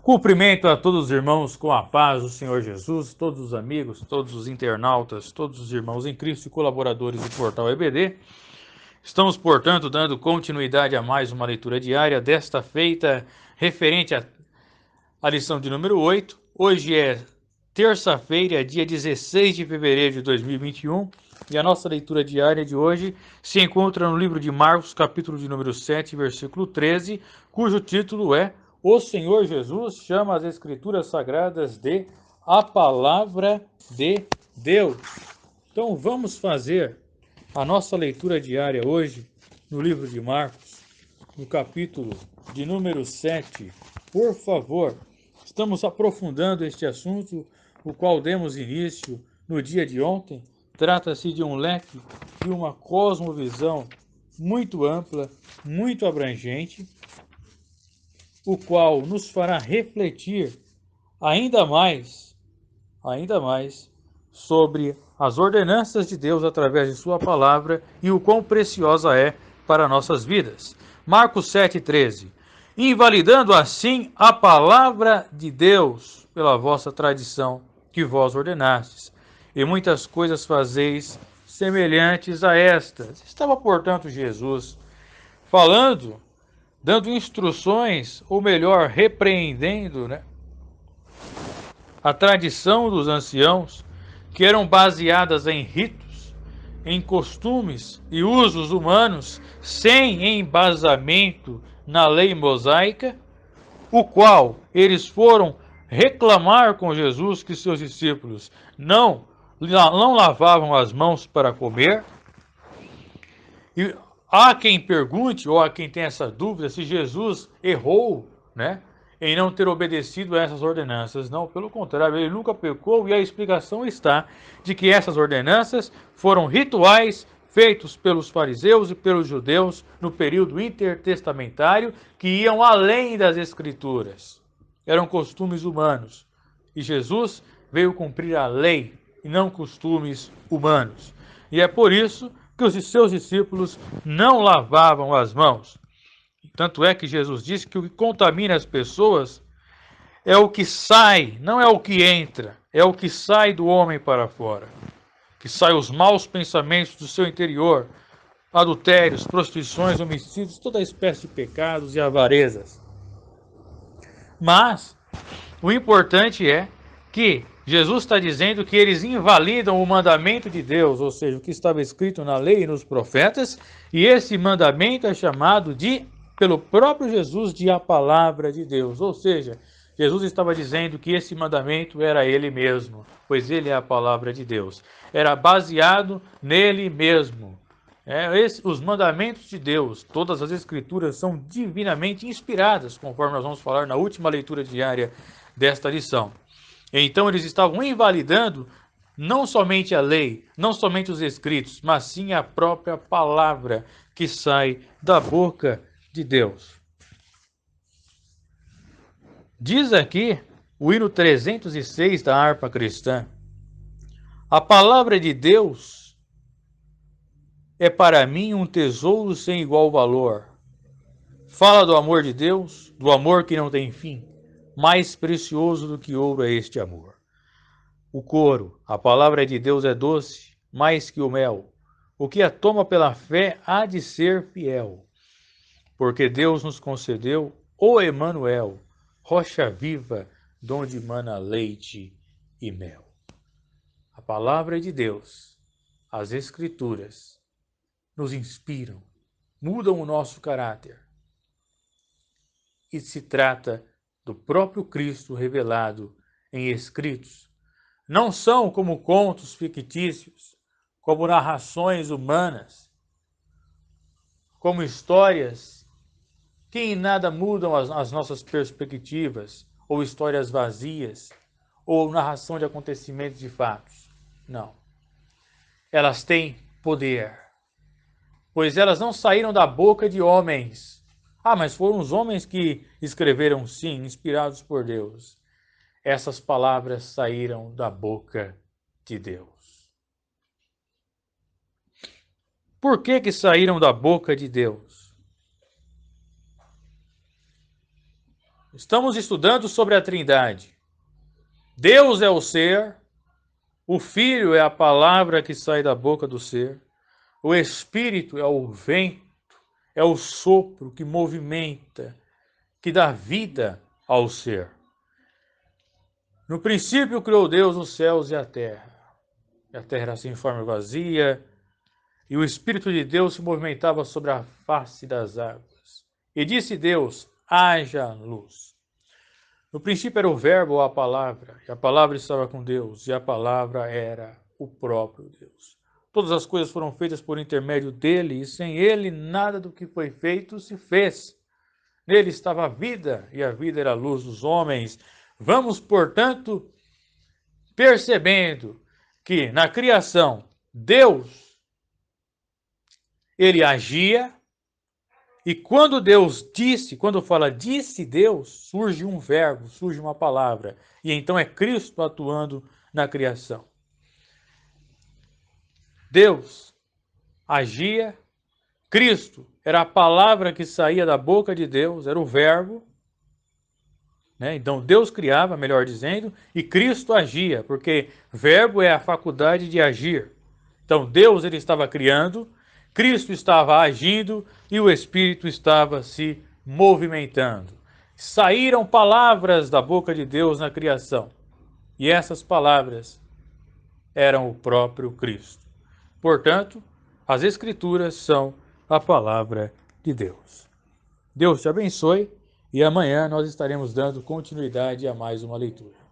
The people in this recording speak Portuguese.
Cumprimento a todos os irmãos com a paz do Senhor Jesus, todos os amigos, todos os internautas, todos os irmãos em Cristo e colaboradores do Portal EBD. Estamos, portanto, dando continuidade a mais uma leitura diária, desta feita referente à lição de número 8. Hoje é terça-feira, dia 16 de fevereiro de 2021, e a nossa leitura diária de hoje se encontra no livro de Marcos, capítulo de número 7, versículo 13, cujo título é O Senhor Jesus chama as Escrituras Sagradas de a Palavra de Deus. Então vamos fazer a nossa leitura diária hoje no livro de Marcos, no capítulo de número 7. Por favor, estamos aprofundando este assunto, o qual demos início no dia de ontem. Trata-se de um leque e uma cosmovisão muito ampla, muito abrangente, o qual nos fará refletir ainda mais sobre as ordenanças de Deus através de sua palavra e o quão preciosa é para nossas vidas. Marcos 7,13. Invalidando assim a palavra de Deus pela vossa tradição que vós ordenastes, e muitas coisas fazeis semelhantes a estas. Estava, portanto, Jesus falando, dando instruções, ou melhor, repreendendo, a tradição dos anciãos, que eram baseadas em ritos, em costumes e usos humanos, sem embasamento na lei mosaica, o qual eles foram reclamar com Jesus que seus discípulos não lavavam as mãos para comer. E há quem pergunte, ou há quem tenha essa dúvida, se Jesus errou, em não ter obedecido a essas ordenanças. Não, pelo contrário, ele nunca pecou, e a explicação está de que essas ordenanças foram rituais feitos pelos fariseus e pelos judeus no período intertestamentário, que iam além das escrituras. Eram costumes humanos. E Jesus veio cumprir a lei e não costumes humanos. E é por isso que os seus discípulos não lavavam as mãos. Tanto é que Jesus disse que o que contamina as pessoas é o que sai, não é o que entra, é o que sai do homem para fora. Que sai os maus pensamentos do seu interior, adultérios, prostituições, homicídios, toda espécie de pecados e avarezas. Mas o importante é que Jesus está dizendo que eles invalidam o mandamento de Deus, ou seja, o que estava escrito na lei e nos profetas, e esse mandamento é chamado pelo próprio Jesus, de a palavra de Deus. Ou seja, Jesus estava dizendo que esse mandamento era ele mesmo, pois ele é a palavra de Deus. Era baseado nele mesmo. Os mandamentos de Deus, todas as escrituras são divinamente inspiradas, conforme nós vamos falar na última leitura diária desta lição. Então eles estavam invalidando não somente a lei, não somente os escritos, mas sim a própria palavra que sai da boca de Deus. Diz aqui o hino 306 da harpa cristã: a palavra de Deus é para mim um tesouro sem igual valor. Fala do amor de Deus, do amor que não tem fim. Mais precioso do que ouro é este amor. O coro: a palavra de Deus é doce, mais que o mel. O que a toma pela fé há de ser fiel. Porque Deus nos concedeu o Emanuel, rocha viva, donde mana leite e mel. A palavra de Deus, as Escrituras, nos inspiram, mudam o nosso caráter. E se trata do próprio Cristo revelado em escritos. Não são como contos fictícios, como narrações humanas, como histórias que em nada mudam as nossas perspectivas, ou histórias vazias, ou narração de acontecimentos de fatos. Não. Elas têm poder, pois elas não saíram da boca de homens. Mas foram os homens que escreveram, sim, inspirados por Deus. Essas palavras saíram da boca de Deus. Por que saíram da boca de Deus? Estamos estudando sobre a Trindade. Deus é o ser, o Filho é a palavra que sai da boca do ser, o Espírito é o vento, é o sopro que movimenta, que dá vida ao ser. No princípio criou Deus os céus e a terra. E a terra era sem forma e vazia, e o Espírito de Deus se movimentava sobre a face das águas. E disse Deus: haja luz. No princípio era o Verbo ou a palavra, e a palavra estava com Deus, e a palavra era o próprio Deus. Todas as coisas foram feitas por intermédio dele, e sem ele nada do que foi feito se fez. Nele estava a vida, e a vida era a luz dos homens. Vamos, portanto, percebendo que na criação Deus, ele agia, e quando Deus disse, quando fala disse Deus, surge um verbo, surge uma palavra, e então é Cristo atuando na criação. Deus agia, Cristo era a palavra que saía da boca de Deus, era o verbo, né? Então Deus criava, melhor dizendo, e Cristo agia, porque verbo é a faculdade de agir. Então Deus ele estava criando, Cristo estava agindo e o Espírito estava se movimentando. Saíram palavras da boca de Deus na criação, e essas palavras eram o próprio Cristo. Portanto, as Escrituras são a palavra de Deus. Deus te abençoe e amanhã nós estaremos dando continuidade a mais uma leitura.